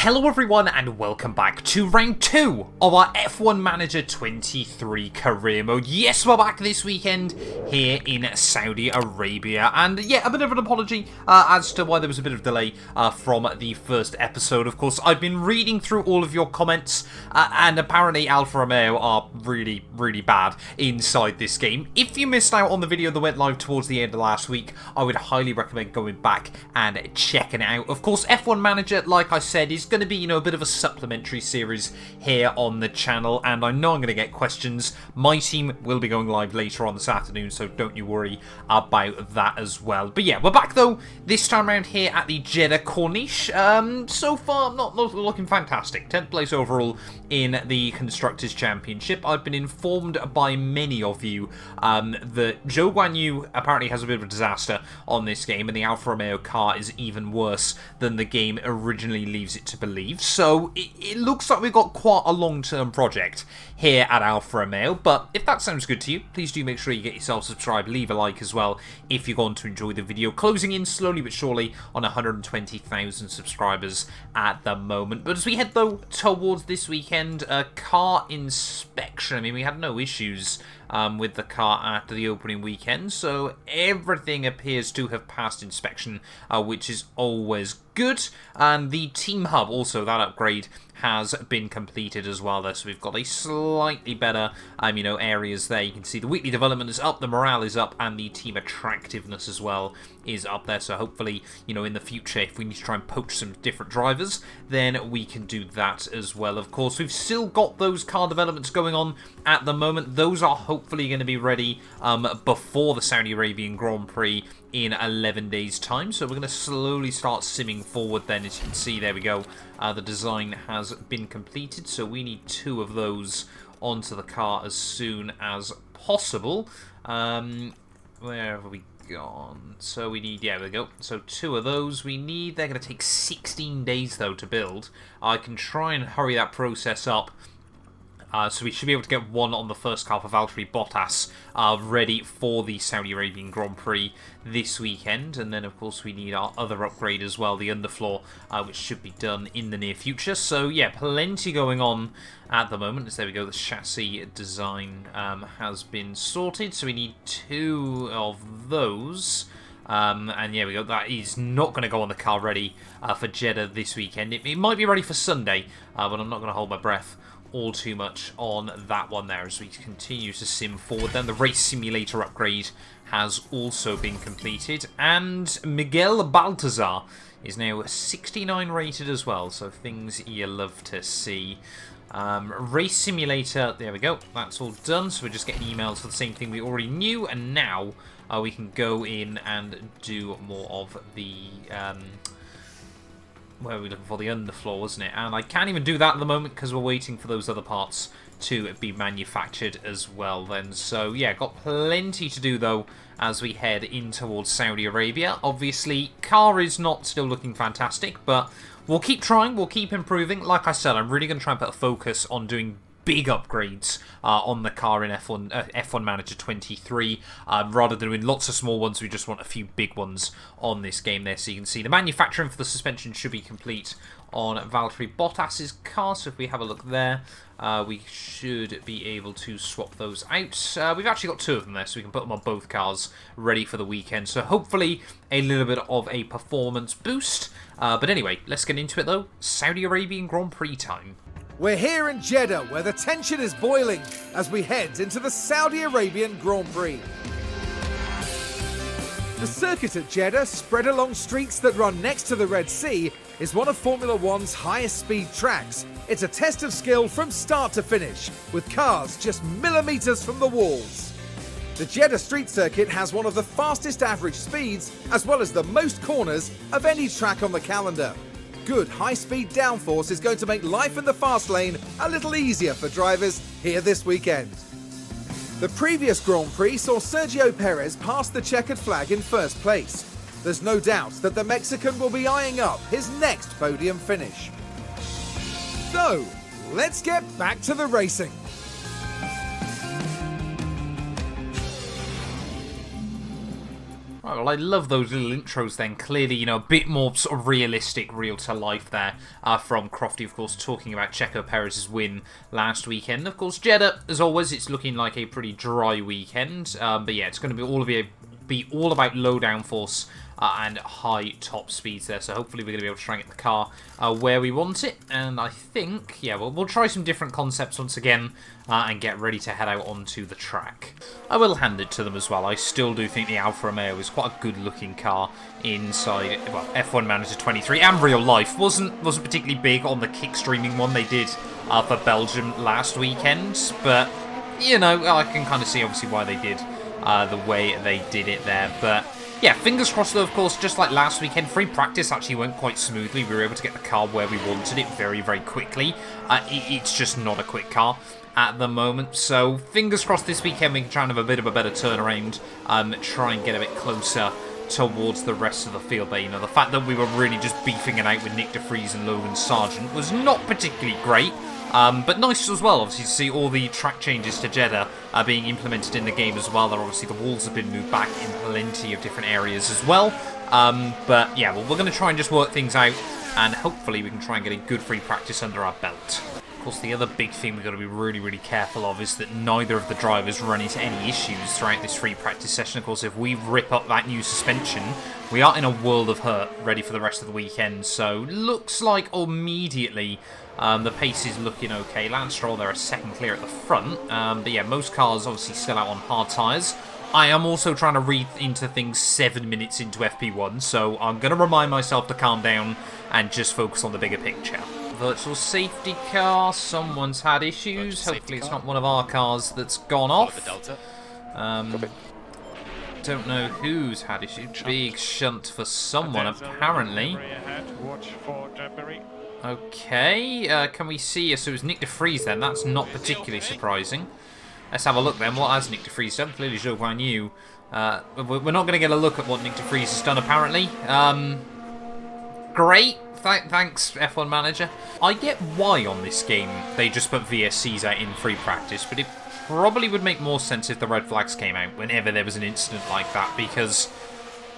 Hello everyone and welcome back to round 2 of our F1 Manager 23 career mode. Yes, we're back this weekend here in Saudi Arabia, and yeah, a bit of an apology as to why there was a bit of delay from the first episode. Of course, I've been reading through all of your comments and apparently Alfa Romeo are really bad inside this game. If you missed out on the video that went live towards the end of last week, I would highly recommend going back and checking it out. Of course, F1 Manager, like I said, is going to be, you know, a bit of a supplementary series here on the channel, and I know I'm going to get questions. My team will be going live later on this afternoon, so don't you worry about that as well. But yeah, we're back though, this time around here at the Jeddah Corniche. So far, not looking fantastic. 10th place overall in the Constructors' Championship. I've been informed by many of you that Zhou Guanyu apparently has a bit of a disaster on this game, and the Alfa Romeo car is even worse than the game originally leaves it to believe. So it looks like we've got quite a long-term project here at Alfa Romeo, but if that sounds good to you, please do make sure you get yourself subscribed, leave a like as well if you're going to enjoy the video. Closing in slowly but surely on 120,000 subscribers at the moment. But as we head though towards this weekend, car inspection, I mean, we had no issues with the car after the opening weekend, so everything appears to have passed inspection, which is always good. And the team hub also, that upgrade has been completed as well there, so we've got a slightly better you know, areas there. You can see the weekly development is up, the morale is up, and the team attractiveness as well is up there. So hopefully, you know, in the future, if we need to try and poach some different drivers, then we can do that as well. Of course, we've still got those car developments going on at the moment. Those are hopefully going to be ready before the Saudi Arabian Grand Prix in 11 days time. So we're going to slowly start simming forward then. As you can see, there we go, the design has been completed, so we need 2 of those onto the car as soon as possible. Where have we gone? So we need, yeah, there we go, so 2 of those we need. They're going to take 16 days though to build. I can try and hurry that process up. So we should be able to get 1 on the first car for Valtteri Bottas ready for the Saudi Arabian Grand Prix this weekend. And then, of course, we need our other upgrade as well, the underfloor, which should be done in the near future. So, yeah, plenty going on at the moment. There we go, the chassis design has been sorted. So we need 2 of those. And yeah, we go. That is not going to go on the car ready for Jeddah this weekend. It might be ready for Sunday, but I'm not going to hold my breath all too much on that one there as we continue to sim forward. Then the race simulator upgrade has also been completed, and Miguel Baltazar is now 69 rated as well, so things you love to see. Race simulator, there we go, that's all done. So we're just getting emails for the same thing we already knew, and now we can go in and do more of the where are we looking for? The underfloor, wasn't it? And I can't even do that at the moment because we're waiting for those other parts to be manufactured as well then. So yeah, got plenty to do though as we head in towards Saudi Arabia. Obviously, car is not still looking fantastic, but we'll keep trying, we'll keep improving. Like I said, I'm really going to try and put a focus on doing big upgrades on the car in F1 Manager 23. Rather than doing lots of small ones, we just want a few big ones on this game there. So you can see the manufacturing for the suspension should be complete on Valtteri Bottas's car. So if we have a look there, we should be able to swap those out. We've actually got 2 of them there, so we can put them on both cars ready for the weekend. So hopefully a little bit of a performance boost. But anyway, let's get into it though. Saudi Arabian Grand Prix time. We're here in Jeddah, where the tension is boiling as we head into the Saudi Arabian Grand Prix. The circuit at Jeddah, spread along streets that run next to the Red Sea, is one of Formula One's highest speed tracks. It's a test of skill from start to finish, with cars just millimetres from the walls. The Jeddah street circuit has one of the fastest average speeds, as well as the most corners of any track on the calendar. Good high-speed downforce is going to make life in the fast lane a little easier for drivers here this weekend. The previous Grand Prix saw Sergio Perez pass the checkered flag in first place. There's no doubt that the Mexican will be eyeing up his next podium finish. So, let's get back to the racing. Right, well, I love those little intros then. Clearly, you know, a bit more sort of realistic, real-to-life there from Crofty, of course, talking about Checo Perez's win last weekend. Of course, Jeddah, as always, it's looking like a pretty dry weekend. But yeah, it's going to be all about low downforce and high top speeds there. So hopefully we're going to be able to try and get the car where we want it. And I think, yeah, we'll try some different concepts once again and get ready to head out onto the track. I will hand it to them as well. I still do think the Alfa Romeo is quite a good looking car inside, well, F1 Manager 23 and real life. Wasn't particularly big on the kick streaming one they did for Belgium last weekend, but you know, I can kind of see obviously why they did the way they did it there. But yeah, fingers crossed though, of course, just like last weekend, free practice actually went quite smoothly. We were able to get the car where we wanted it very, very quickly. It's just not a quick car at the moment, so fingers crossed this weekend we can try and have a bit of a better turnaround, try and get a bit closer towards the rest of the field there. You know, the fact that we were really just beefing it out with Nick de Vries and Logan Sargent was not particularly great. But nice as well, obviously, to see all the track changes to Jeddah being implemented in the game as well. There obviously the walls have been moved back in plenty of different areas as well. But yeah, well, we're going to try and just work things out, and hopefully we can try and get a good free practice under our belt. Of course, the other big thing we've got to be really, really careful of is that neither of the drivers run into any issues throughout this free practice session. Of course, if we rip up that new suspension, we are in a world of hurt ready for the rest of the weekend. So, looks like immediately the pace is looking okay. Lance Stroll, they're a second clear at the front. But yeah, most cars obviously still out on hard tyres. I am also trying to read into things 7 minutes into FP1, so I'm going to remind myself to calm down and just focus on the bigger picture. Virtual safety car, someone's had issues. Hopefully it's not one of our cars that's gone off. Don't know who's had issues. Big shunt for someone, apparently. Okay, can we see? So it was Nick de Vries then. That's not particularly surprising. Let's have a look then. What has Nick de Vries done? Clearly Zhou Guanyu. We're not going to get a look at what Nick de Vries has done, apparently. Great. Thanks, F1 Manager. I get why on this game they just put VSCs out in free practice, but it probably would make more sense if the red flags came out whenever there was an incident like that, because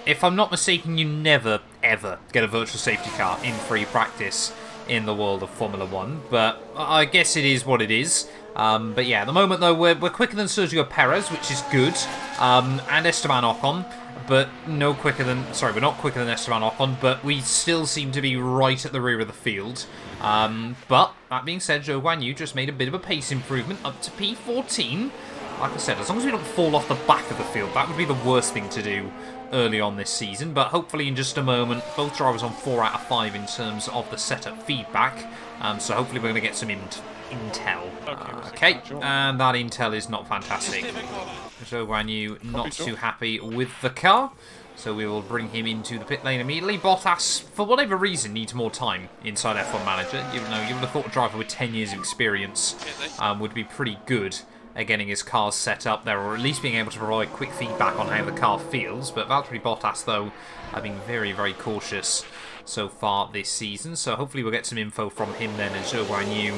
if I'm not mistaken, you never, ever get a virtual safety car in free practice in the world of Formula 1, but I guess it is what it is. But yeah, at the moment though, we're quicker than Sergio Perez, which is good, and Esteban Ocon. But no quicker than... Sorry, we're not quicker than Esteban Ocon, but we still seem to be right at the rear of the field. But, that being said, Zhou Guanyu just made a bit of a pace improvement up to P14. Like I said, as long as we don't fall off the back of the field, that would be the worst thing to do early on this season. But hopefully in just a moment, both drivers on 4 out of 5 in terms of the setup feedback. So hopefully we're going to get some intel. Okay, and that intel is not fantastic. Zhou Guanyu not too happy with the car, so we will bring him into the pit lane immediately. Bottas, for whatever reason, needs more time inside F1 Manager. You know, you would have thought a driver with 10 years of experience would be pretty good at getting his cars set up there, or at least being able to provide quick feedback on how the car feels. But Valtteri Bottas, though, have been very, very cautious so far this season, so hopefully we'll get some info from him then as Zhou Guanyu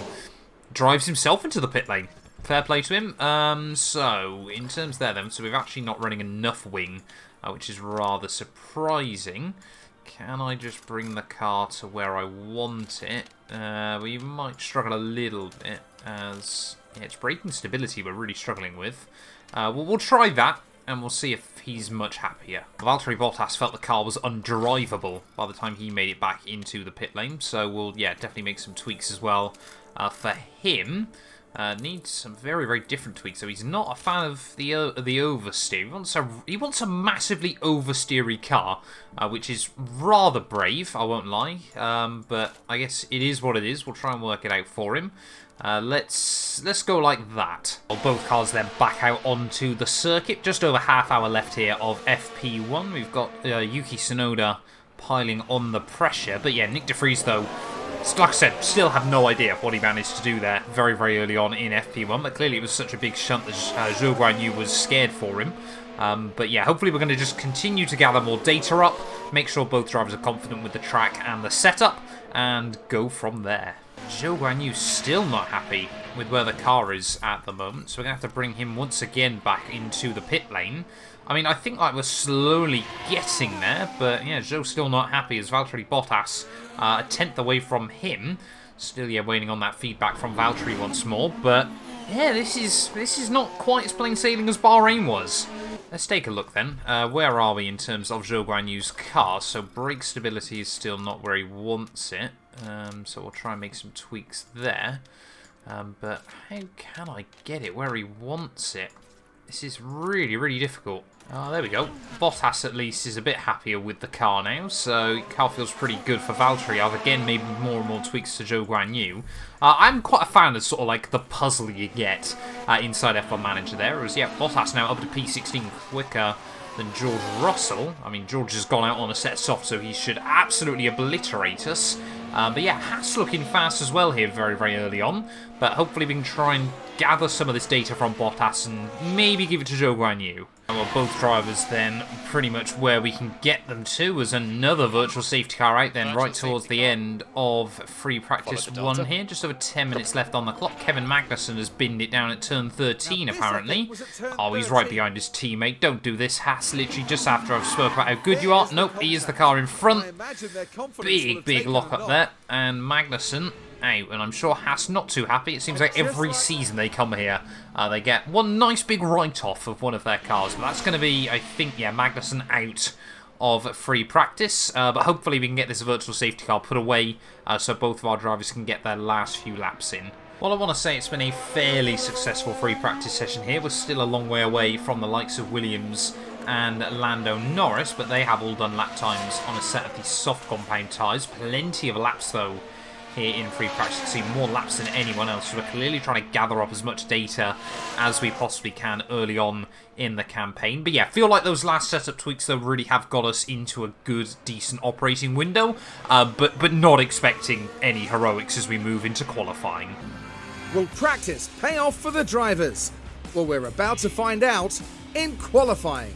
drives himself into the pit lane. Fair play to him. So, in terms there then, so we're actually not running enough wing, which is rather surprising. Can I just bring the car to where I want it? We might struggle a little bit, as yeah, it's braking stability we're really struggling with. We'll try that, and we'll see if he's much happier. Valtteri Bottas felt the car was undrivable by the time he made it back into the pit lane, so we'll, yeah, definitely make some tweaks as well for him. Needs some very, very different tweaks. So he's not a fan of the oversteer. He wants a massively oversteery car, which is rather brave, I won't lie. But I guess it is what it is. We'll try and work it out for him. Let's go like that. Well, both cars then back out onto the circuit. Just over half hour left here of FP1. We've got Yuki Tsunoda piling on the pressure. But yeah, Nick de Vries though, like I said, still have no idea what he managed to do there very, very early on in FP1, but clearly it was such a big shunt that Zhou Guanyu was scared for him. But yeah, hopefully we're going to just continue to gather more data up, make sure both drivers are confident with the track and the setup, and go from there. Zhou Guanyu still not happy with where the car is at the moment, so we're going to have to bring him once again back into the pit lane. I mean, I think like we're slowly getting there, but yeah, Zhou's still not happy as Valtteri Bottas a tenth away from him. Still, yeah, waiting on that feedback from Valtteri once more, but yeah, this is not quite as plain sailing as Bahrain was. Let's take a look then. Where are we in terms of Zhou Guanyu's car? So brake stability is still not where he wants it. So we'll try and make some tweaks there. But how can I get it where he wants it? This is really, really difficult. There we go. Bottas at least is a bit happier with the car now, so the car feels pretty good for Valtteri. I've again made more and more tweaks to Zhou Guanyu. I'm quite a fan of sort of like the puzzle you get inside F1 Manager there. Whereas, yeah, Bottas now up to P16 quicker than George Russell. I mean, George has gone out on a set soft, so he should absolutely obliterate us. But yeah, Haas looking fast as well here very, very early on. But hopefully we can try and gather some of this data from Bottas and maybe give it to Zhou Guanyu. And well, both drivers then pretty much where we can get them to as another virtual safety car out then right towards the end of free practice 1 here. Just over 10 minutes left on the clock. Kevin Magnussen has binned it down at turn 13 apparently. Oh, he's right behind his teammate. Don't do this, Haas, literally just after I've spoke about how good you are. Nope, he is the car in front. Big lock up there. And Magnussen out, and I'm sure Haas not too happy. It seems like every season they come here, they get one nice big write-off of one of their cars. But that's going to be, I think, yeah, Magnussen out of free practice. But hopefully we can get this virtual safety car put away so both of our drivers can get their last few laps in. Well, I want to say it's been a fairly successful free practice session here. We're still a long way away from the likes of Williams and Lando Norris, but they have all done lap times on a set of these soft compound tyres. Plenty of laps, though, here in free practice. You can see more laps than anyone else, so we're clearly trying to gather up as much data as we possibly can early on in the campaign. But yeah, feel like those last setup tweaks though really have got us into a good, decent operating window, but not expecting any heroics as we move into qualifying. Will practice pay off for the drivers? Well, we're about to find out in qualifying.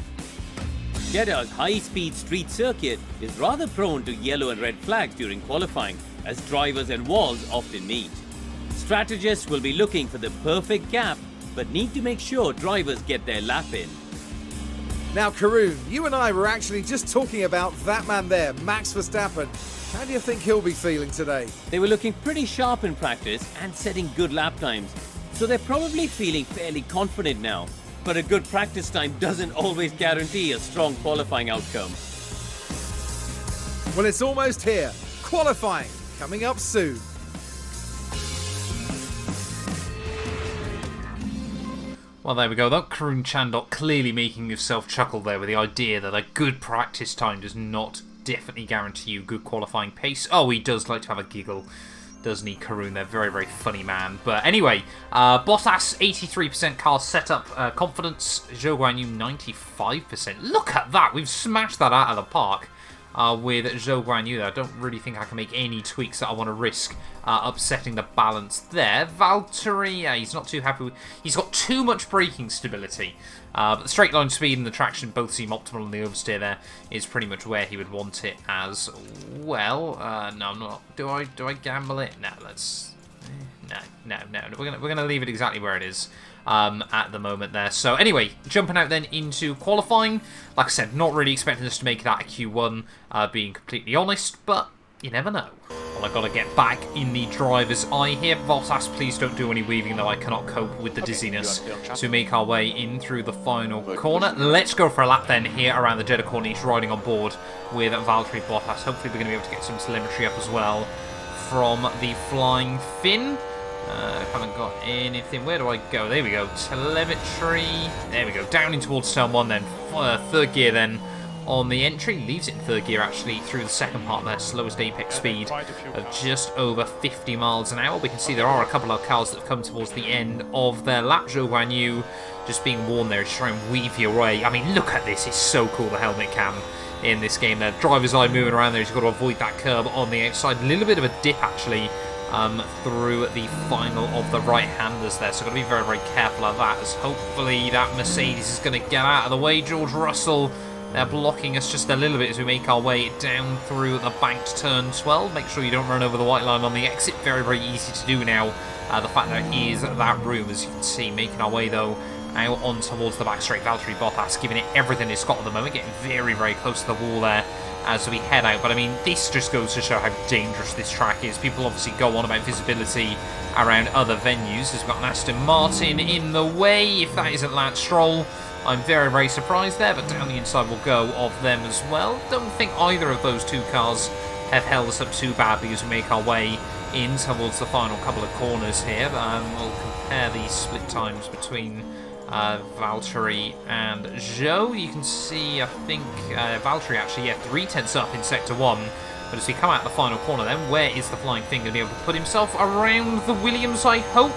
Jeddah's high-speed street circuit is rather prone to yellow and red flags during qualifying, as drivers and walls often meet. Strategists will be looking for the perfect gap, but need to make sure drivers get their lap in. Now, Karun, you and I were actually just talking about that man there, Max Verstappen. How do you think he'll be feeling today? They were looking pretty sharp in practice and setting good lap times, so they're probably feeling fairly confident now. But a good practice time doesn't always guarantee a strong qualifying outcome. Well, it's almost here. Qualifying coming up soon. Well, there we go. That Karun Chandok clearly making himself chuckle there with the idea that a good practice time does not definitely guarantee you good qualifying pace. Oh, he does like to have a giggle, doesn't he, Karun? They're very, very funny man. But anyway, Bottas 83% car setup confidence. Zhou Guanyu 95%. Look at that. We've smashed that out of the park with Zhou Guanyu. I don't really think I can make any tweaks that I want to risk upsetting the balance there. Valtteri, he's not too happy. He's got too much braking stability. But the straight line speed and the traction both seem optimal, and the oversteer there is pretty much where he would want it as well. No, I'm not. Do I gamble it? No, let's. No. We're gonna leave it exactly where it is at the moment there. So anyway, jumping out then into qualifying. Like I said, not really expecting us to make it out of Q1, being completely honest, but you never know. Well, I've got to get back in the driver's eye here. Bottas, please don't do any weaving, though I cannot cope with the dizziness. To make our way in through the final corner. Let's go for a lap then here around the Jeddah Corniche, riding on board with Valtteri Bottas. Hopefully we're going to be able to get some telemetry up as well from the Flying Finn. Haven't got anything. Where do I go? There we go. Telemetry. There we go. Down in towards turn 1 then. Third gear then on the entry. Leaves it in third gear actually through the second part there. Slowest apex speed of just over 50 miles an hour. We can see there are a couple of cars that have come towards the end of their lap. Zhou Guanyu just being warned there to try and weave your way. I mean, look at this. It's so cool, the helmet cam in this game there. Driver's eye moving around there. He's got to avoid that curb on the outside. A little bit of a dip actually through the final of the right-handers there. So got to be very, very careful of that, as hopefully that Mercedes is going to get out of the way. George Russell They're blocking us just a little bit as we make our way down through the banked turn 12. Make sure you don't run over the white line on the exit. Very, very easy to do now. The fact there is that room, as you can see, making our way, though, out on towards the back straight. Valtteri Bottas giving it everything he's got at the moment, getting very, very close to the wall there as we head out. But I mean, this just goes to show how dangerous this track is. People obviously go on about visibility around other venues. There's got an Aston Martin in the way. If that isn't Lance Stroll, I'm very, very surprised there, but down the inside will go of them as well. Don't think either of those two cars have held us up too badly as we make our way in towards the final couple of corners here. We'll compare the split times between Valtteri and Joe. You can see, I think, Valtteri actually, 3/10 up in Sector 1. But as we come out the final corner then, where is the Flying Thing going to be able to put himself around the Williams, I hope?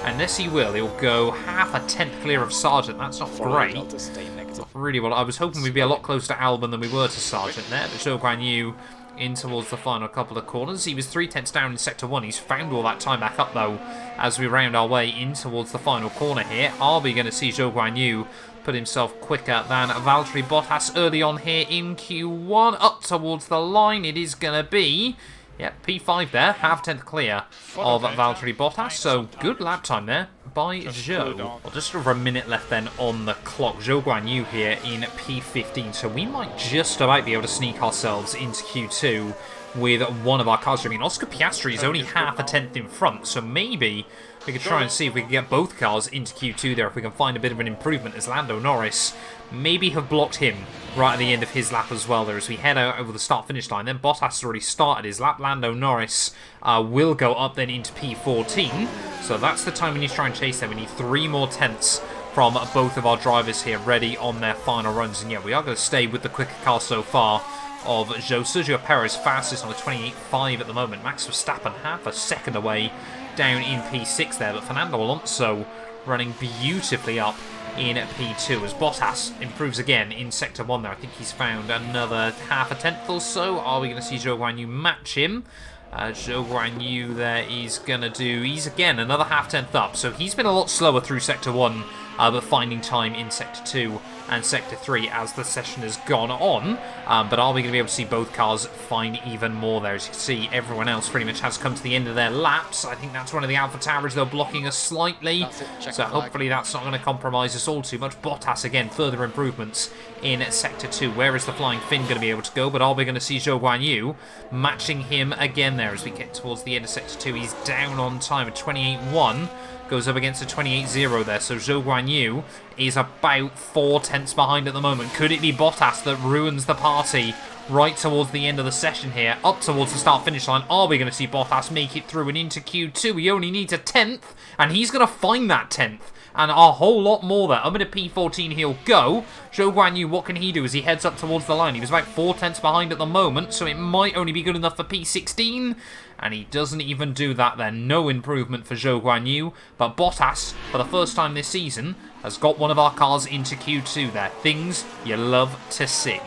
Unless he will, he'll go half a tenth clear of Sargent. That's not great. Not really well. I was hoping we'd be a lot closer to Albon than we were to Sargent there, but Zhou Guanyu in towards the final couple of corners. He was 3/10 down in Sector 1. He's found all that time back up, though, as we round our way in towards the final corner here. Are we going to see Zhou Guanyu put himself quicker than Valtteri Bottas early on here in Q1? Up towards the line it is going to be. Yep, P5 there, half-tenth clear of Valtteri Bottas, so good lap time there by Zhou. Well, just over a minute left then on the clock. Zhou Guanyu here in P15, so we might just about be able to sneak ourselves into Q2 with one of our cars. I mean, Oscar Piastri is only half a tenth in front, so maybe we could try and see if we can get both cars into Q2 there, if we can find a bit of an improvement, as Lando Norris maybe have blocked him right at the end of his lap as well there as we head out over the start-finish line. Then Bottas has already started his lap. Lando Norris will go up then into P14, so that's the time we need to try and chase them. We need 3 more tenths from both of our drivers here ready on their final runs, and yeah, we are going to stay with the quicker car so far of Joe. Sergio Perez fastest on the 28.5 at the moment. Max Verstappen half a second away down in P6 there, but Fernando Alonso running beautifully up in P2 as Bottas improves again in Sector 1 there. I think he's found another half a tenth or so. Are we going to see Zhou Guanyu match him? Zhou Guanyu there is going to do, he's again another half-tenth up, so he's been a lot slower through Sector 1, but finding time in Sector 2 and Sector 3 as the session has gone on. But are we going to be able to see both cars find even more there? As you can see, everyone else pretty much has come to the end of their laps. I think that's one of the Alfa Towers, though, blocking us slightly, so hopefully that's not going to compromise us all too much. Bottas again, further improvements in Sector 2. Where is the Flying Finn going to be able to go? But are we going to see Zhou Guanyu matching him again there as we get towards the end of Sector 2? He's down on time at 28.1. Goes up against a 28.0 there, so Zhou Guanyu is about 4 tenths behind at the moment. Could it be Bottas that ruins the party right towards the end of the session here, up towards the start-finish line? Are we going to see Bottas make it through and into Q2? He only needs a tenth, and he's going to find that tenth, and a whole lot more there. Up into P14 he'll go. Zhou Guanyu, what can he do as he heads up towards the line? He was about 4 tenths behind at the moment, so it might only be good enough for P16. And he doesn't even do that then. No improvement for Zhou Guanyu. But Bottas, for the first time this season, has got one of our cars into Q2 there. Things you love to see.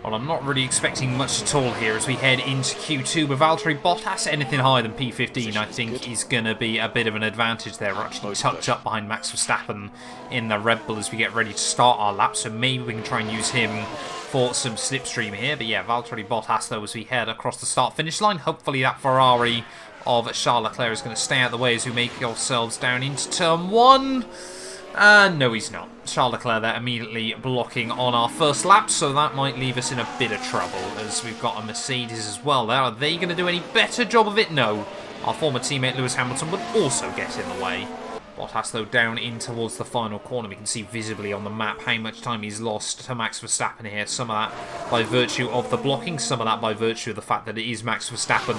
Well, I'm not really expecting much at all here as we head into Q2 with Valtteri Bottas. Anything higher than P15, I think, is going to be a bit of an advantage there. We're actually tucked up behind Max Verstappen in the Red Bull as we get ready to start our lap, so maybe we can try and use him for some slipstream here. But yeah, Valtteri Bottas, though, as we head across the start-finish line. Hopefully that Ferrari of Charles Leclerc is going to stay out of the way as we make ourselves down into Turn 1. No, he's not. Charles Leclerc there immediately blocking on our first lap, so that might leave us in a bit of trouble as we've got a Mercedes as well there. Are they going to do any better job of it? No. Our former teammate Lewis Hamilton would also get in the way. Bottas, though, down in towards the final corner. We can see visibly on the map how much time he's lost to Max Verstappen here. Some of that by virtue of the blocking, some of that by virtue of the fact that it is Max Verstappen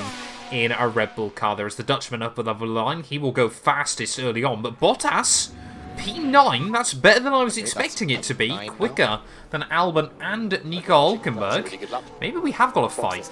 in a Red Bull car. There is the Dutchman up above the line. He will go fastest early on, but Bottas, P9, that's better than I was expecting it to be. Quicker than Albon and Nico Hülkenberg. Maybe we have got a fight.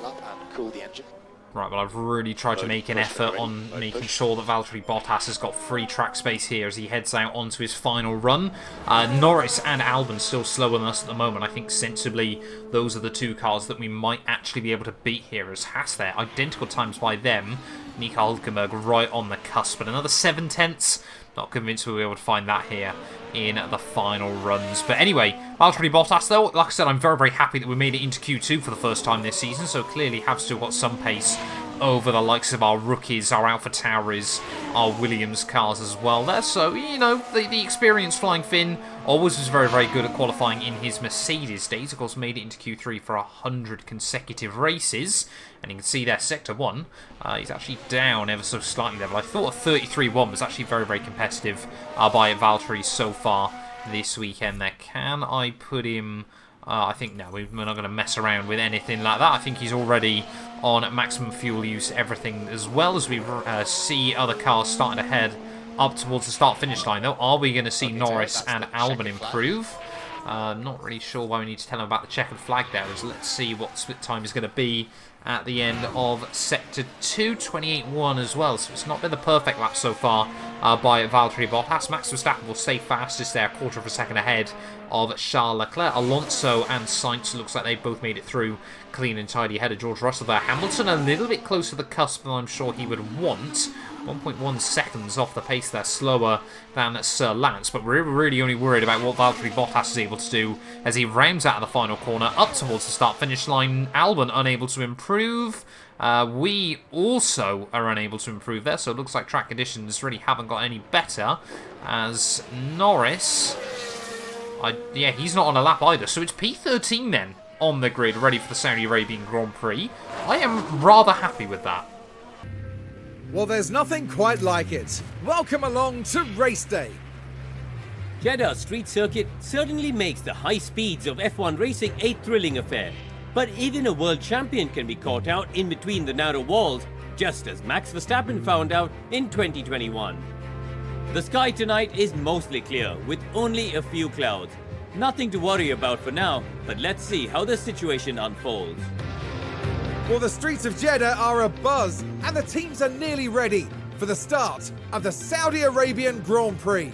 Right, well, I've really tried to make an effort on making sure that Valtteri Bottas has got free track space here as he heads out onto his final run. Norris and Albon still slower than us at the moment. I think sensibly those are the two cars that we might actually be able to beat here, as Haas there, identical times by them. Nico Hülkenberg right on the cusp, but another 7 tenths. Not convinced we'll be able to find that here in the final runs. But anyway, Valtteri Bottas, though, like I said, I'm very, very happy that we made it into Q2 for the first time this season, so clearly have still got some pace over the likes of our rookies, our Alfa Tauris, our Williams cars as well there. So, you know, the experienced Flying Finn always was very, very good at qualifying in his Mercedes days. Of course, made it into Q3 for 100 consecutive races. And you can see there, Sector 1, he's actually down ever so slightly there. But I thought a 33-1 was actually very, very competitive by Valtteri so far this weekend there. Can I put him... I think, no, we're not going to mess around with anything like that. I think he's already on maximum fuel use, everything as well, as we see other cars starting to head up towards the start-finish line, though. Are we going to see Norris and Albon improve? Not really sure why we need to tell him about the checkered flag there. Let's see what split time is going to be at the end of Sector 2, 28.1 as well. So it's not been the perfect lap so far by Valtteri Bottas. Max Verstappen will stay fastest there, a quarter of a second ahead of Charles Leclerc. Alonso and Sainz looks like they both made it through clean and tidy ahead of George Russell there. Hamilton a little bit closer to the cusp than I'm sure he would want. 1.1 seconds off the pace there, slower than Sir Lance, but we're really only worried about what Valtteri Bottas is able to do as he rounds out of the final corner up towards the start-finish line. Albon unable to improve. We also are unable to improve there, so it looks like track conditions really haven't got any better as Norris... yeah, he's not on a lap either, so it's P13 then on the grid, ready for the Saudi Arabian Grand Prix. I am rather happy with that. Well, there's nothing quite like it. Welcome along to race day. Jeddah street circuit certainly makes the high speeds of F1 racing a thrilling affair. But even a world champion can be caught out in between the narrow walls, just as Max Verstappen found out in 2021. The sky tonight is mostly clear, with only a few clouds. Nothing to worry about for now, but let's see how the situation unfolds. Well, the streets of Jeddah are abuzz, and the teams are nearly ready for the start of the Saudi Arabian Grand Prix.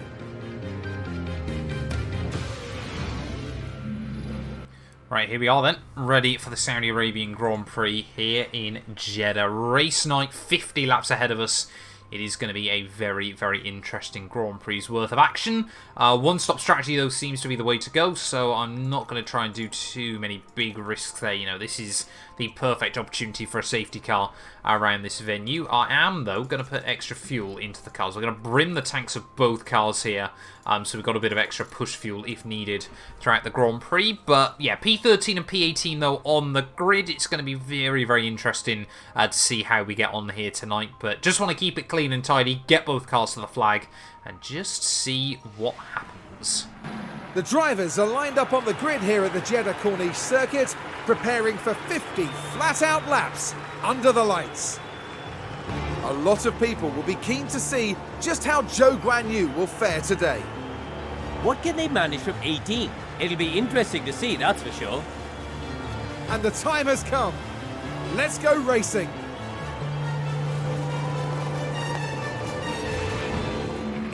Right, here we are then, ready for the Saudi Arabian Grand Prix here in Jeddah. Race night, 50 laps ahead of us. It is going to be a very, very interesting Grand Prix worth of action. One-stop strategy, though, seems to be the way to go, so I'm not going to try and do too many big risks there. You know, this is the perfect opportunity for a safety car around this venue. I am, though, going to put extra fuel into the cars. We're going to brim the tanks of both cars here, so we've got a bit of extra push fuel if needed throughout the Grand Prix. But, yeah, P13 and P18, though, on the grid. It's going to be very, very interesting to see how we get on here tonight. But just want to keep it clean and tidy, get both cars to the flag, and just see what happens. The drivers are lined up on the grid here at the Jeddah Corniche circuit, preparing for 50 flat-out laps under the lights. A lot of people will be keen to see just how Zhou Guanyu will fare today. What can they manage from 18? It'll be interesting to see, that's for sure. And the time has come. Let's go racing.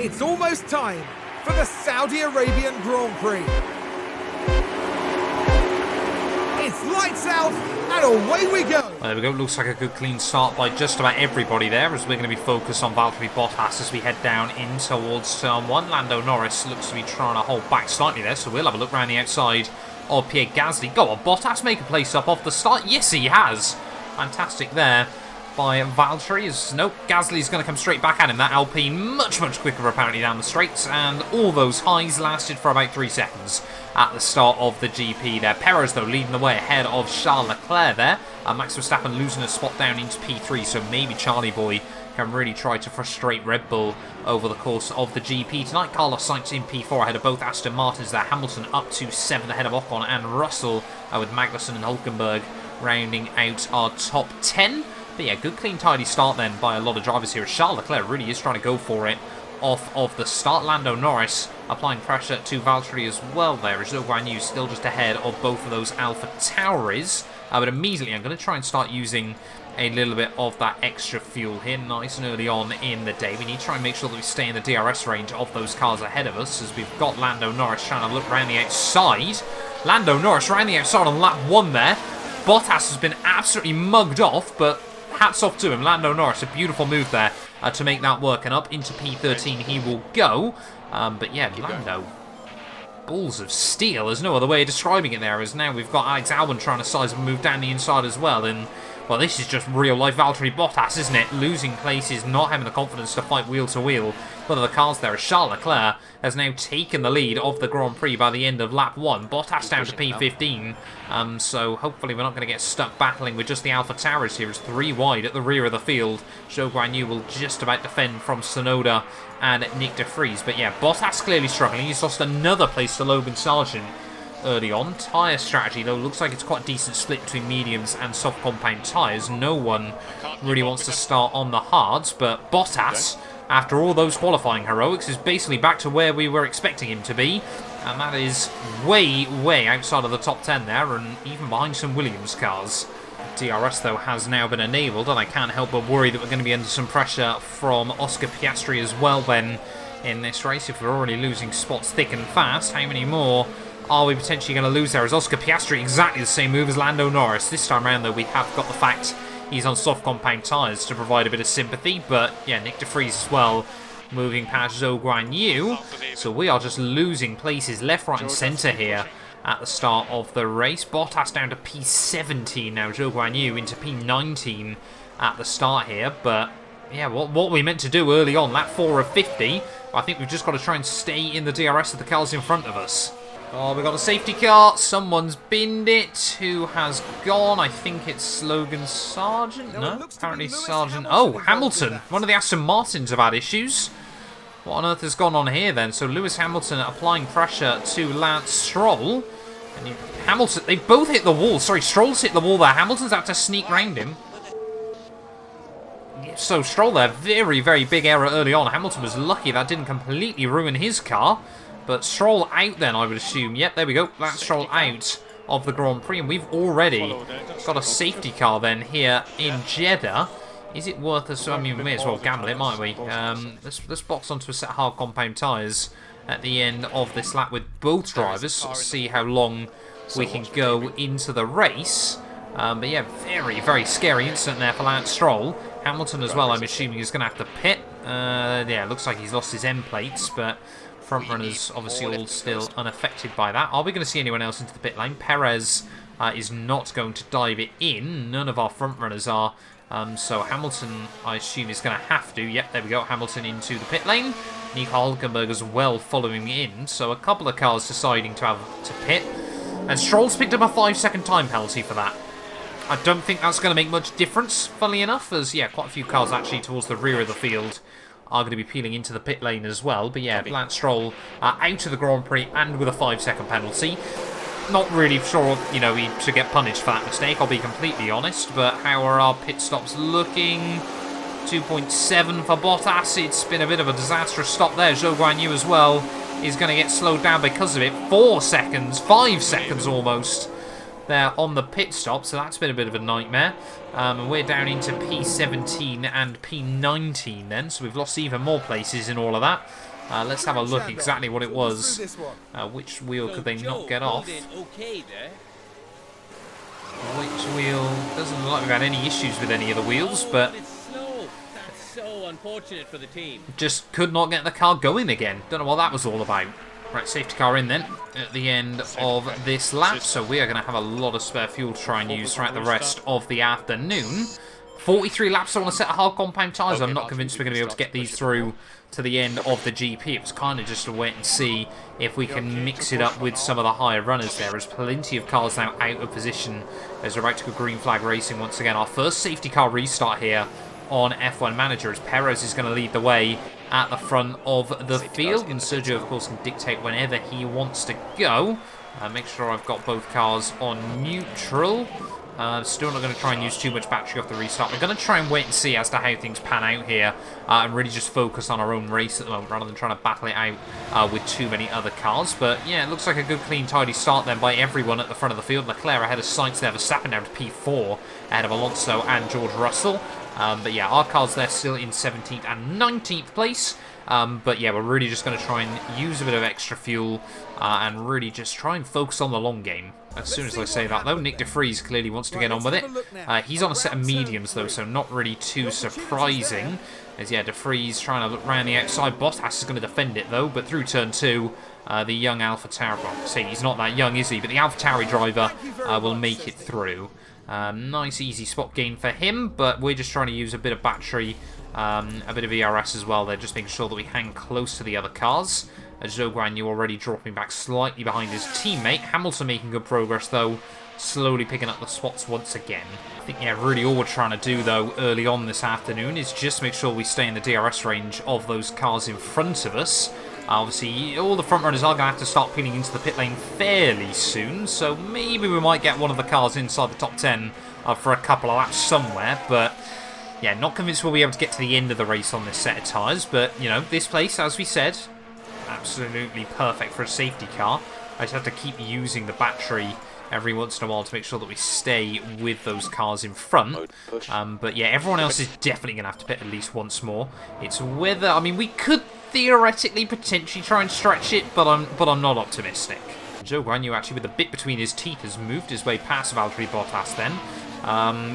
It's almost time for the Saudi Arabian Grand Prix. It's lights out and away we go. Well, there we go. Looks like a good clean start by just about everybody there, as we're going to be focused on Valtteri Bottas as we head down in towards turn 1. Lando Norris looks to be trying to hold back slightly there, so we'll have a look around the outside of Pierre Gasly. Go on, Bottas, make a place up off the start. Yes, he has. Fantastic there by Valtteri. Nope, Gasly's going to come straight back at him. That Alpine much quicker apparently down the straights, and all those highs lasted for about 3 seconds at the start of the GP there. Perez, though, leading the way ahead of Charles Leclerc there. Max Verstappen losing a spot down into P3, so maybe Charlie Boy can really try to frustrate Red Bull over the course of the GP tonight. Carlos Sainz in P4 ahead of both Aston Martins there. Hamilton up to 7th ahead of Ocon and Russell, with Magnussen and Hulkenberg rounding out our top 10. But yeah, good clean tidy start then by a lot of drivers here. Charles Leclerc really is trying to go for it off of the start. Lando Norris applying pressure to Valtteri as well there. Zhou Guanyu still just ahead of both of those Alfa Tauris. But immediately I'm going to try and start using a little bit of that extra fuel here nice and early on in the day. We need to try and make sure that we stay in the DRS range of those cars ahead of us, as we've got Lando Norris trying to look around the outside. Lando Norris around the outside on lap 1 there. Bottas has been absolutely mugged off, but hats off to him. Lando Norris, a beautiful move there to make that work. And up into P13 he will go. But yeah, Lando, balls of steel. There's no other way of describing it there, as now we've got Alex Albon trying to size and move down the inside as well. And, well, this is just real-life Valtteri Bottas, isn't it? Losing places, not having the confidence to fight wheel-to-wheel. One of the cars there is Charles Leclerc has now taken the lead of the Grand Prix by the end of lap 1. Bottas down to P15, so hopefully we're not going to get stuck battling with just the Alfa Tauris here. It's 3 wide at the rear of the field. Zhou Guanyu will just about defend from Tsunoda and Nick de Vries. But yeah, Bottas clearly struggling. He's lost another place to Logan Sargent early on. Tyre strategy, though, looks like it's quite a decent split between mediums and soft compound tyres. No one really wants to start on the hards, but Bottas, after all those qualifying heroics, is basically back to where we were expecting him to be, and that is way, way outside of the top 10 there, and even behind some Williams cars. DRS, though, has now been enabled, and I can't help but worry that we're going to be under some pressure from Oscar Piastri as well then in this race. If we're already losing spots thick and fast, how many more are we potentially going to lose there? As Oscar Piastri, exactly the same move as Lando Norris. This time around, though, we have got the fact he's on soft compound tyres to provide a bit of sympathy. But, yeah, Nick de Vries as well, moving past Zhou Guanyu. So we are just losing places left, right and centre here at the start of the race. Bottas down to P17 now. Zhou Guanyu into P19 at the start here. But, yeah, what we meant to do early on, lap 4 of 50, I think we've just got to try and stay in the DRS of the cars in front of us. Oh, we got a safety car. Someone's binned it. Who has gone? I think it's Logan Sargent. No, apparently Sargent. Oh, Hamilton. One of the Aston Martins have had issues. What on earth has gone on here then? So Lewis Hamilton applying pressure to Lance Stroll. And Hamilton, they both hit the wall. Sorry, Stroll's hit the wall there. Hamilton's had to sneak round him. So Stroll there, very, very big error early on. Hamilton was lucky that didn't completely ruin his car. But Stroll out then, I would assume. Yep, there we go. That's Stroll out of the Grand Prix. And we've already got a safety car then here in Jeddah. Is it worth us? I mean, we may as well gamble it, might we? Let's box onto a set of hard compound tyres at the end of this lap with both drivers. See how long we can go into the race. But yeah, very, very scary incident there for Lance Stroll. Hamilton as well, I'm assuming, is going to have to pit. Yeah, looks like he's lost his end plates, but front runners obviously all still unaffected by that. Are we going to see anyone else into the pit lane? Perez is not going to dive it in. None of our front runners are. So Hamilton, I assume, is going to have to. Yep, there we go. Hamilton into the pit lane. Nico Hülkenberg as well following in. So a couple of cars deciding to have to pit. And Stroll's picked up a 5-second time penalty for that. I don't think that's going to make much difference, funnily enough, as, yeah, quite a few cars actually towards the rear of the field are going to be peeling into the pit lane as well. But yeah, Lance Stroll out of the Grand Prix and with a 5-second penalty. Not really sure, you know, he should get punished for that mistake, I'll be completely honest. But how are our pit stops looking? 2.7 for Bottas. It's been a bit of a disastrous stop there. Zhou Guanyu as well is going to get slowed down because of it. 4 seconds, 5 seconds almost there on the pit stop, so that's been a bit of a nightmare. And we're down into P17 and P19 then, so we've lost even more places in all of that. Let's have a look exactly what it was. Which wheel could they not get off? Which wheel? Doesn't look like we've had any issues with any of the wheels, but so unfortunate for the team. Just could not get the car going again. Don't know what that was all about. Right, safety car in then at the end of this lap. So we are going to have a lot of spare fuel to try and use throughout the rest of the afternoon. 43 laps on a set of hard compound tyres. I'm not convinced we're going to be able to get these through to the end of the GP. It was kind of just a wait and see if we can mix it up with some of the higher runners there. There's plenty of cars now out of position as we're about to go green flag racing once again. Our first safety car restart here on F1 Manager as Perez is going to lead the way at the front of the field, and Sergio of course can dictate whenever he wants to go. Make sure I've got both cars on neutral. Still not going to try and use too much battery off the restart. We're going to try and wait and see as to how things pan out here and really just focus on our own race at the moment rather than trying to battle it out with too many other cars. But yeah, it looks like a good clean tidy start then by everyone at the front of the field. Leclerc ahead of Sainz there, Verstappen down to P4 ahead of Alonso and George Russell. But yeah, our cars there still in 17th and 19th place. But yeah, we're really just going to try and use a bit of extra fuel and really just try and focus on the long game. As soon as I say that, though, Nick de Vries clearly wants to get on with it. He's on a set of mediums, though, so not really too surprising. As, yeah, de Vries trying to look around the outside. Bottas is going to defend it, though, but through turn 2, the young AlphaTauri, well, see, he's not that young, is he? But the AlphaTauri driver will make it through. Nice, easy spot gain for him, but we're just trying to use a bit of battery, a bit of ERS as well there, just making sure that we hang close to the other cars. Zhou Guanyu already dropping back slightly behind his teammate. Hamilton making good progress, though, slowly picking up the spots once again. I think, yeah, really all we're trying to do, though, early on this afternoon is just make sure we stay in the DRS range of those cars in front of us. Obviously, all the front runners are going to have to start peeling into the pit lane fairly soon, so maybe we might get one of the cars inside the top 10 for a couple of laps somewhere, but yeah, not convinced we'll be able to get to the end of the race on this set of tyres, but, you know, this place, as we said, absolutely perfect for a safety car. I just have to keep using the battery every once in a while to make sure that we stay with those cars in front. But yeah, everyone else is definitely going to have to pit at least once more. It's whether, I mean, we could theoretically potentially try and stretch it, but I'm not optimistic. Zhou Guanyu actually with a bit between his teeth has moved his way past Valtteri Bottas then.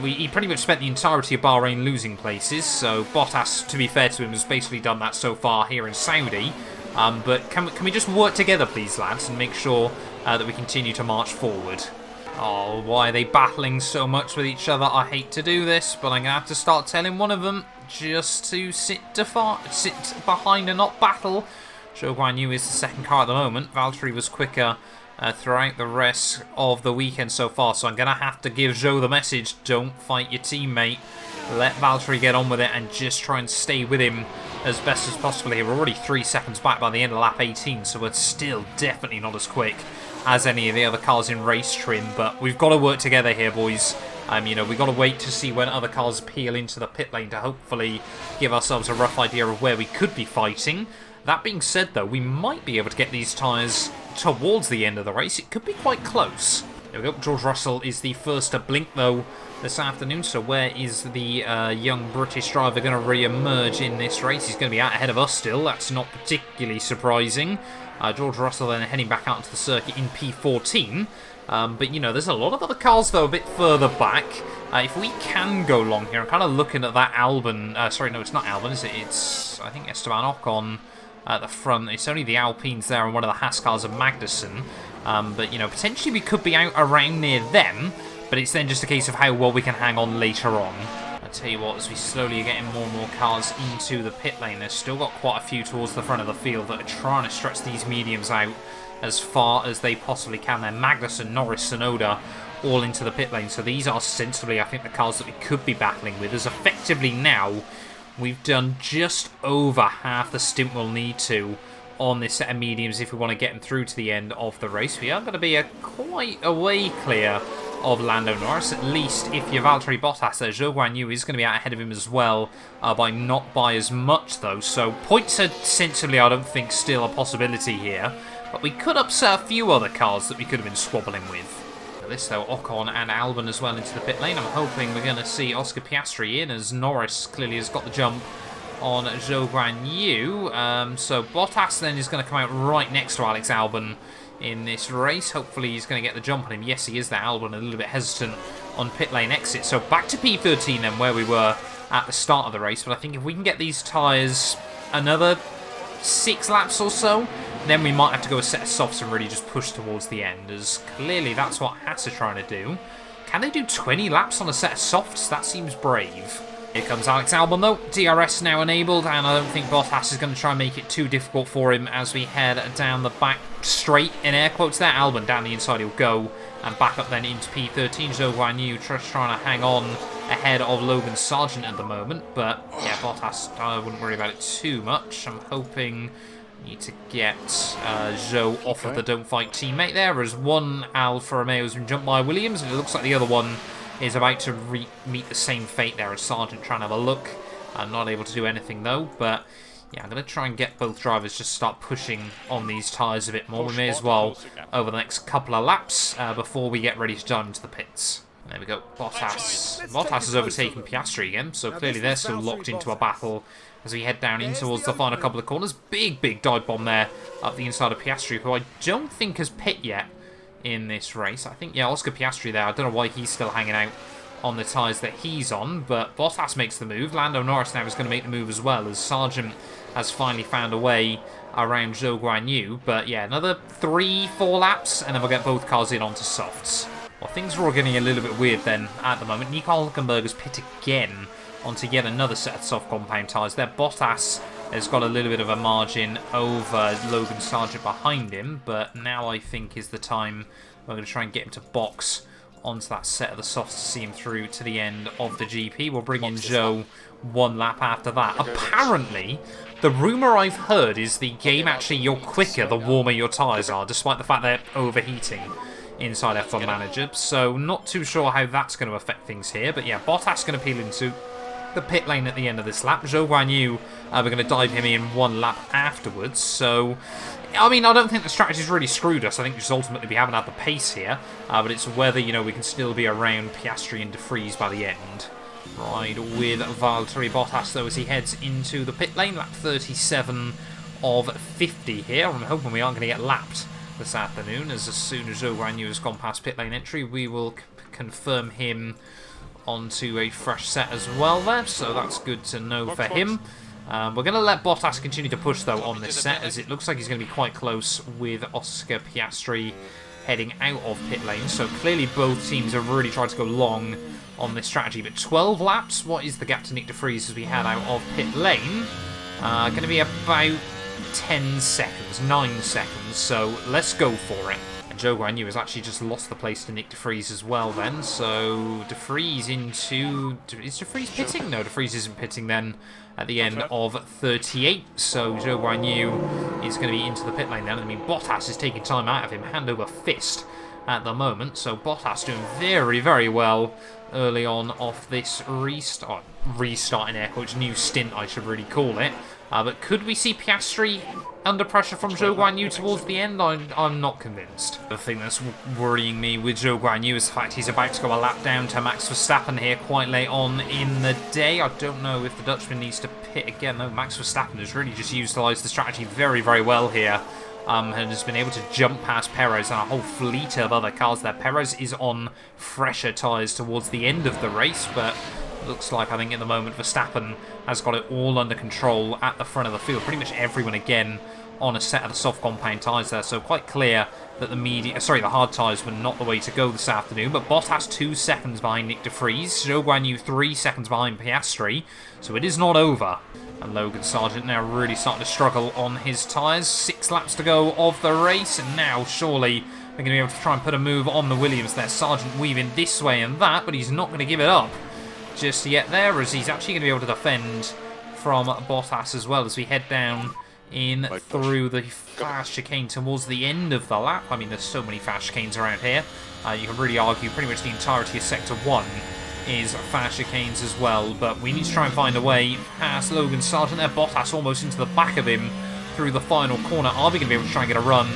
He pretty much spent the entirety of Bahrain losing places, so Bottas, to be fair to him, has basically done that so far here in Saudi. But can we just work together, please, lads, and make sure that we continue to march forward? Oh, why are they battling so much with each other? I hate to do this, but I'm going to have to start telling one of them just to sit behind and not battle. Zhou Guanyu is the second car at the moment. Valtteri was quicker throughout the rest of the weekend so far, so I'm going to have to give Zhou the message, don't fight your teammate. Let Valtteri get on with it and just try and stay with him as best as possible here. We're already 3 seconds back by the end of lap 18, so we're still definitely not as quick as any of the other cars in race trim, but we've got to work together here, boys. You know, we've got to wait to see when other cars peel into the pit lane to hopefully give ourselves a rough idea of where we could be fighting. That being said, though, we might be able to get these tyres towards the end of the race. It could be quite close. There we go. George Russell is the first to blink, though, this afternoon. So where is the young British driver going to re-emerge in this race? He's going to be out ahead of us still. That's not particularly surprising. George Russell then heading back out into the circuit in P14. But, you know, there's a lot of other cars, though, a bit further back. If we can go long here, I'm kind of looking at that Albon. Sorry, no, it's not Albon, is it? It's, I think, Esteban Ocon at the front. It's only the Alpines there and one of the Haas cars of Magnussen. But, you know, potentially we could be out around near them, but it's then just a case of how well we can hang on later on. I tell you what, as we slowly are getting more and more cars into the pit lane, there's still got quite a few towards the front of the field that are trying to stretch these mediums out as far as they possibly can. They're Magnussen, Norris, Tsunoda, all into the pit lane. So these are sensibly, I think, the cars that we could be battling with, as effectively now we've done just over half the stint we'll need to on this set of mediums if we want to get them through to the end of the race. We are going to be quite a way clear of Lando Norris, at least if you're Valtteri Bottas there. Zhou Guanyu is going to be out ahead of him as well, by not by as much though. So points are sensibly, I don't think, still a possibility here. But we could upset a few other cars that we could have been squabbling with. This though, Ocon and Albon as well into the pit lane. I'm hoping we're going to see Oscar Piastri in, as Norris clearly has got the jump on Zhou Guanyu. So Bottas then is going to come out right next to Alex Albon in this race. Hopefully he's going to get the jump on him. Yes, he is there. Albon a little bit hesitant on pit lane exit. So back to P13 then, where we were at the start of the race. But I think if we can get these tyres another 6 laps or so, then we might have to go a set of softs and really just push towards the end, as clearly that's what Haas are trying to do. Can they do 20 laps on a set of softs? That seems brave. Here comes Alex Albon though, DRS now enabled, and I don't think Bottas is going to try and make it too difficult for him as we head down the back straight, in air quotes there. Albon down the inside he'll go, and back up then into P13. Zhou Guanyu just trying to hang on ahead of Logan Sargent at the moment, but yeah, Bottas, I wouldn't worry about it too much. I'm hoping need to get Zhou off of the don't fight teammate there, as one Alfa Romeo has been jumped by Williams, and it looks like the other one is about to meet the same fate there as Sargent trying to have a look. I'm not able to do anything though, but yeah, I'm going to try and get both drivers just start pushing on these tyres a bit more. We may as well over the next couple of laps before we get ready to dive into the pits. There we go. Bottas has overtaken Piastri again, so clearly they're still locked into a battle as we head down in towards the final couple of corners. Big dive bomb there up the inside of Piastri, who I don't think has pit yet in this race. I think, yeah, Oscar Piastri there. I don't know why he's still hanging out on the tyres that he's on, but Bottas makes the move. Lando Norris now is going to make the move as well, as Sargent has finally found a way around Zhou Guanyu. But yeah, another 3-4 laps, and then we'll get both cars in onto softs. Well, things are all getting a little bit weird then at the moment. Nico Hülkenberg has pit again onto yet another set of soft compound tyres there. Bottas has got a little bit of a margin over Logan Sargent behind him, but now I think is the time we're going to try and get him to box onto that set of the softs to see him through to the end of the GP. We'll bring in Zhou one lap after that. Apparently, the rumour I've heard is the game actually you're quicker the warmer your tyres are, despite the fact they're overheating inside F1 Manager. So not too sure how that's going to affect things here. But yeah, Bottas going to peel into the pit lane at the end of this lap. Zhou Guanyu, we're going to dive him in one lap afterwards. So, I mean, I don't think the strategy's really screwed us. I think just ultimately we haven't had the pace here. But it's whether, you know, we can still be around Piastri and De Vries by the end. Ride with Valtteri Bottas, though, as he heads into the pit lane. Lap 37 of 50 here. I'm hoping we aren't going to get lapped this afternoon, as soon as Zhou Guanyu has gone past pit lane entry, we will confirm him onto a fresh set as well there, so that's good to know for him. We're going to let Bottas continue to push, though, on this set, as it looks like he's going to be quite close with Oscar Piastri heading out of pit lane, so clearly both teams have really tried to go long on this strategy. But 12 laps, what is the gap to Nick De Vries as we head out of pit lane? Going to be about 10 seconds, 9 seconds, so let's go for it. And Zhou Guanyu has actually just lost the place to Nick De Vries as well then, so De Vries into... Is De Vries pitting? No, De Vries isn't pitting then at the end of 38, so Zhou Guanyu is going to be into the pit lane then. I mean, Bottas is taking time out of him, hand over fist at the moment, so Bottas doing very well early on off this restart in air quotes, new stint I should really call it. But could we see Piastri under pressure from Zhou Guanyu towards the end? I'm not convinced. The thing that's worrying me with Zhou Guanyu is the fact he's about to go a lap down to Max Verstappen here quite late on in the day. I don't know if the Dutchman needs to pit again. No, Max Verstappen has really just utilised the strategy very well here. And has been able to jump past Perez and a whole fleet of other cars there. Perez is on fresher tyres towards the end of the race, but looks like, I think, at the moment, Verstappen has got it all under control at the front of the field. Pretty much everyone, again, on a set of the soft compound tyres there. So quite clear that the hard tyres were not the way to go this afternoon. But Bottas 2 seconds behind Nick De Vries. Zhou Guanyu 3 seconds behind Piastri. So it is not over. And Logan Sargent now really starting to struggle on his tyres. 6 laps to go of the race. And now, surely, they're going to be able to try and put a move on the Williams there. Sargent weaving this way and that, but he's not going to give it up just yet there, as he's actually going to be able to defend from Bottas as well as we head down in through the fast chicane towards the end of the lap. I mean, there's so many fast chicanes around here. You can really argue pretty much the entirety of Sector 1 is fast chicanes as well, but we need to try and find a way past Logan Sargent there. Bottas almost into the back of him through the final corner. Are we going to be able to try and get a run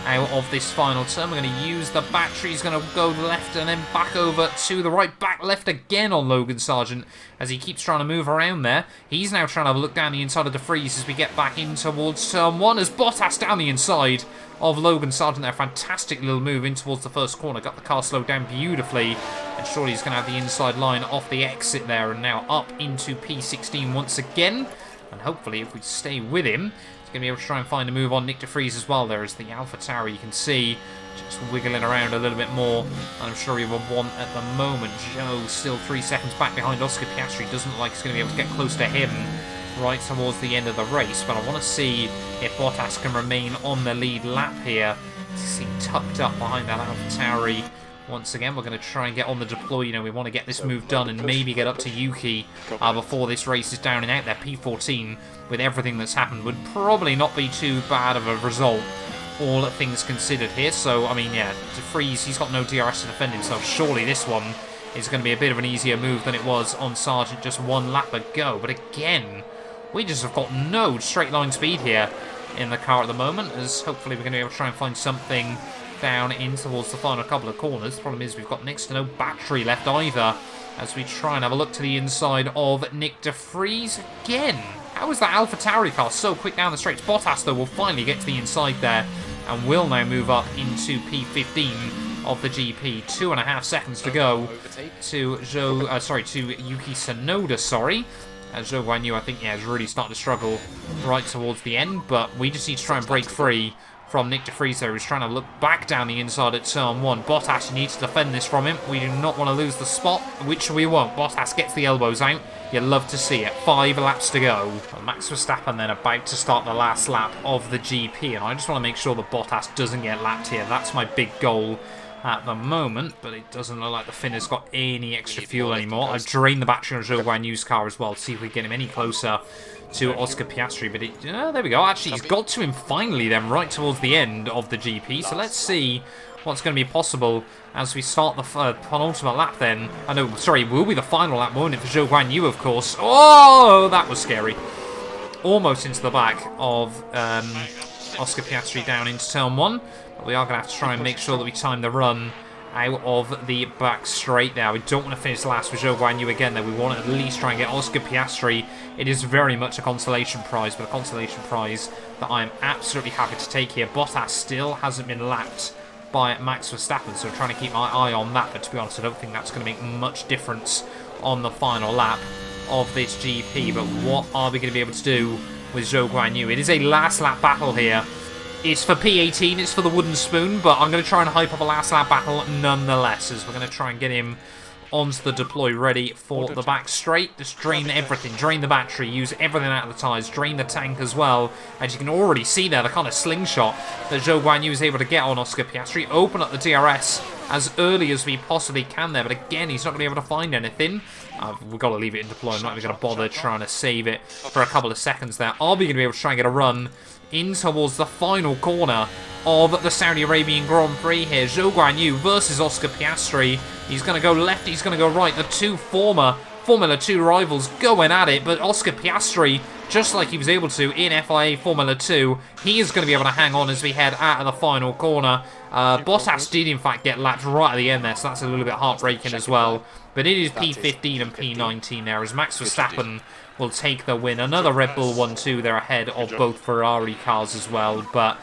out of this final turn? We're going to use the battery. He's going to go left and then back over to the right. Back left again on Logan Sargent as he keeps trying to move around there. He's now trying to have a look down the inside of De Vries as we get back in towards turn 1 as Bottas down the inside of Logan Sargent there. Fantastic little move in towards the first corner. Got the car slowed down beautifully, and surely he's going to have the inside line off the exit there, and now up into P16 once again. And hopefully, if we stay with him, going to be able to try and find a move on Nick De Vries as well. There is the Alfa Tower, you can see, just wiggling around a little bit more, and I'm sure he will want at the moment. Zhou still 3 seconds back behind Oscar Piastri. Doesn't look like he's going to be able to get close to him right towards the end of the race, but I want to see if Bottas can remain on the lead lap here. He's tucked up behind that Alfa Tower. Once again, we're going to try and get on the deploy. You know, we want to get this move done and maybe get up to Yuki before this race is down and out there. P14, with everything that's happened, would probably not be too bad of a result, all things considered here. So, I mean, yeah, De Vries, he's got no DRS to defend himself. Surely this one is going to be a bit of an easier move than it was on Sargent just 1 lap ago. But again, we just have got no straight line speed here in the car at the moment, as hopefully we're going to be able to try and find something down in towards the final couple of corners. The problem is we've got next to no battery left either, as we try and have a look to the inside of Nick de Vries again. How is that Alfa Tauri car so quick down the straights? Bottas, though, will finally get to the inside there and will now move up into P15 of the GP. 2.5 seconds to go to Yuki Tsunoda, sorry. Zhou Guanyu, I think, is really starting to struggle right towards the end, but we just need to try and break free from Nick de Vries there, who's trying to look back down the inside at turn 1. Bottas needs to defend this from him. We do not want to lose the spot, which we won't. Bottas gets the elbows out. You love to see it. 5 laps to go. Well, Max Verstappen then about to start the last lap of the GP, and I just want to make sure that Bottas doesn't get lapped here. That's my big goal at the moment, but it doesn't look like the Finn has got any extra fuel anymore. I've drained the battery on Zhou Guanyu's car as well to see if we can get him any closer to Oscar Piastri, but there we go. Actually, he's got to him finally then, right towards the end of the GP, so let's see what's going to be possible as we start the penultimate lap then. I know, sorry, it will be the final lap, won't it, for Zhou Guanyu, of course. Oh, that was scary. Almost into the back of Oscar Piastri down into turn 1. But we are going to have to try and make sure that we time the run out of the back straight there. We don't want to finish last with Zhou Guanyu again, though. We want to at least try and get Oscar Piastri. It is very much a consolation prize, but a consolation prize that I'm absolutely happy to take here. Bottas still hasn't been lapped by Max Verstappen, so I'm trying to keep my eye on that, but to be honest, I don't think that's going to make much difference on the final lap of this GP. But what are we going to be able to do with Zhou Guanyu? It is a last lap battle here. It's for P18, it's for the wooden spoon, but I'm going to try and hype up a last lap battle nonetheless, as we're going to try and get him onto the deploy, ready for the back straight. Just drain everything, drain the battery, use everything out of the tyres, drain the tank as well. As you can already see there, the kind of slingshot that Zhou Guanyu is able to get on Oscar Piastri. Open up the DRS as early as we possibly can there, but again, he's not going to be able to find anything. We've got to leave it in deploy. I'm not even going to bother trying to save it for a couple of seconds there. Are we going to be able to try and get a run in towards the final corner of the Saudi Arabian Grand Prix here? Zhou Guanyu versus Oscar Piastri. He's going to go left, he's going to go right. The two former Formula 2 rivals going at it, but Oscar Piastri, just like he was able to in FIA Formula 2, he is going to be able to hang on as we head out of the final corner. Bottas did in fact get lapped right at the end there, so that's a little bit heartbreaking as well. But it is P15 and P19 there, as Max Verstappen will take the win. Another Red Bull 1-2 there ahead of both Ferrari cars as well. But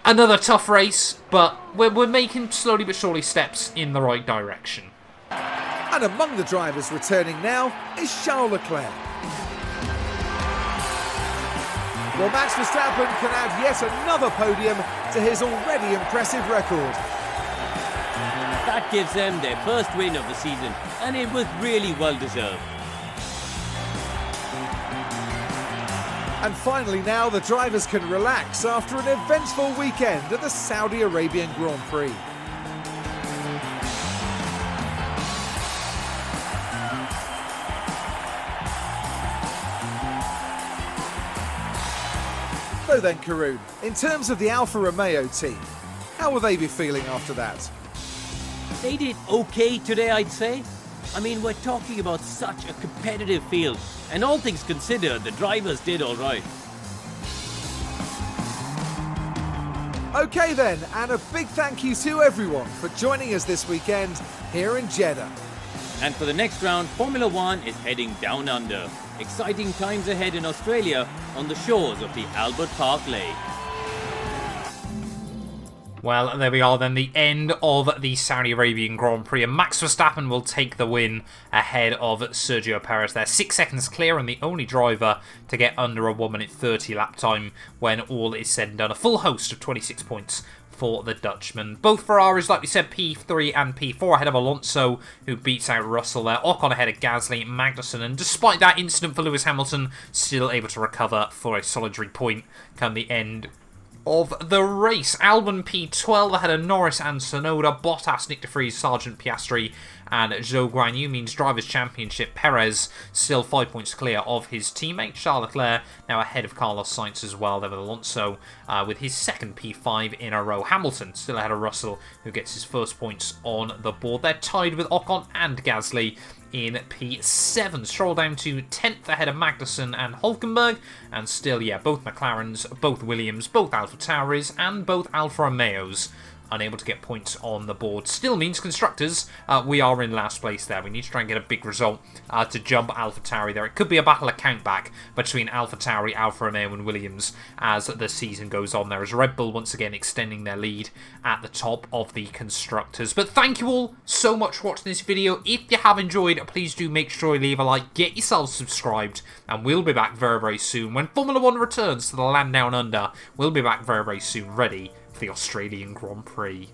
another tough race, but we're making slowly but surely steps in the right direction. And among the drivers returning now is Charles Leclerc. Well, Max Verstappen can add yet another podium to his already impressive record. That gives them their first win of the season, and it was really well deserved. And finally now, the drivers can relax after an eventful weekend at the Saudi Arabian Grand Prix. So then, Karun, in terms of the Alfa Romeo team, how will they be feeling after that? They did okay today, I'd say. I mean, we're talking about such a competitive field, and all things considered, the drivers did all right. Okay then, and a big thank you to everyone for joining us this weekend here in Jeddah. And for the next round, Formula 1 is heading down under. Exciting times ahead in Australia on the shores of the Albert Park Lake. Well, there we are then, the end of the Saudi Arabian Grand Prix, and Max Verstappen will take the win ahead of Sergio Perez there. 6 seconds clear, and the only driver to get under a 1 minute 30 lap time when all is said and done. A full host of 26 points for the Dutchman. Both Ferraris, like we said, P3 and P4 ahead of Alonso, who beats out Russell there. Ocon ahead of Gasly, Magnussen, and despite that incident for Lewis Hamilton, still able to recover for a solitary point come the end of the race. Albon P12 ahead of Norris and Tsunoda. Bottas, Nick de Vries, Sargent, Piastri and Zhou Guanyu means Drivers' Championship. Perez still 5 points clear of his teammate. Charles Leclerc now ahead of Carlos Sainz as well. There with Alonso with his second P5 in a row. Hamilton still ahead of Russell, who gets his first points on the board. They're tied with Ocon and Gasly in P7. Stroll down to 10th ahead of Magnussen and Hulkenberg. And still, yeah, both McLarens, both Williams, both Alfa Tauris, and both Alfa Romeos unable to get points on the board. Still means constructors, we are in last place there. We need to try and get a big result to jump AlphaTauri there. It could be a battle of countback between AlphaTauri, Alfa Romeo and Williams as the season goes on there, as Red Bull once again extending their lead at the top of the constructors. But thank you all so much for watching this video. If you have enjoyed, please do make sure you leave a like, get yourselves subscribed, and we'll be back very, very soon when Formula 1 returns to the land down under. We'll be back very, very soon, ready for the Australian Grand Prix.